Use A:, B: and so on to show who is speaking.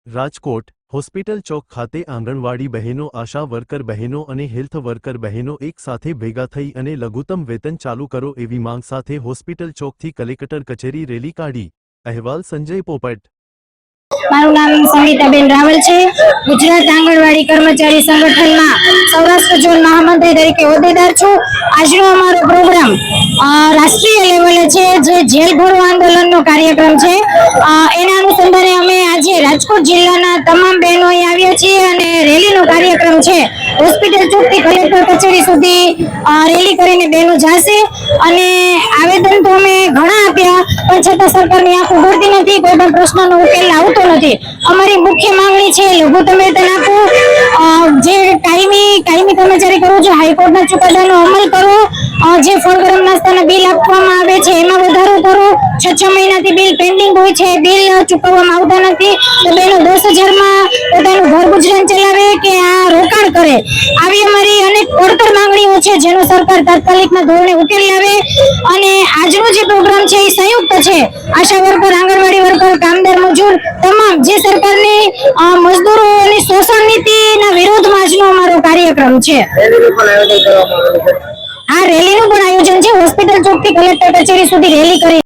A: Rajkot hospital ચોક ખાતે આંગણવાડી બહેનો, આશા worker બહેનો અને હેલ્થ વર્કર બહેનો એક સાથે ભેગા થઈ અને લઘુત્તમ વેતન ચાલુ કરો એવી માંગ સાથે હોસ્પિટલ ચોકથી કલેક્ટર કચેરી રેલી કાઢી। અહેવાલ સંજય પોપટ।
B: મારું નામ સંગીતાબેન રાવલ છે। ગુજરાત આંગણવાડી કર્મચારી સંગઠનમાં સૌરાષ્ટ્ર ઝોન મહામંત્રી તરીકે હોદ્દેદાર છું। આજનો અમારો પ્રોગ્રામ રાષ્ટ્રીય લેવલે છે, જે જેલ ભરો આંદોલનનો કાર્યક્રમ છે। એના અનુસંધાને અમે આજે રાજકોટ જિલ્લાના તમામ બહેનો અહીં આવ્યા છીએ અને રેલીનો કાર્યક્રમ છે। હોસ્પિટલ ચોકથી કલેક્ટર કચેરી સુધી રેલી કરીને બહેનો જશે અને આવેદન તો અમે ઘણા આપ્યા, પણ છતાં સરકારની આંખ ઉઘડતી નથી, કોઈ પણ પ્રશ્નનો ઉકેલ આવતો નથી। અમારી મુખ્ય માંગણી છે લઘુત્તમ વેતન આપો, જે કાયમી કર્મચારી કરો છો, હાઈકોર્ટના ચુકાદાનો અમલ કરો, જે ફળ ગરમ નાસ્તાના બિલ આપવામાં આવે છે એમાં વધારો કરો। 6 મહિનાથી બિલ પેન્ડિંગ હોય છે, બિલ ચૂકવવામાં આવતા નથી, તો બેનો 10,000માં પોતાનું ઘર ગુજરાન ચલાવે કે આ રોકાણ કરે। આવી અમારી અનેક પડતર માંગણીઓ છે, જેનો સરકાર તાત્કાલિકના ધોરણે ઉકેલ લાવે। અને આજનો જે પ્રોગ્રામ છે એ સંયુક્ત છે, આશા વર્કર, આંગણવાડી વર્કર, કામદાર, મજૂર તમામ જે સરકારની મજદૂરોની શોષણ નીતિના વિરોધમાં આજનો અમારો કાર્યક્રમ છે। આ રેલીનું પણ આયોજન છે, હોસ્પિટલ ચોકથી કલેક્ટર કચેરી સુધી રેલી કરી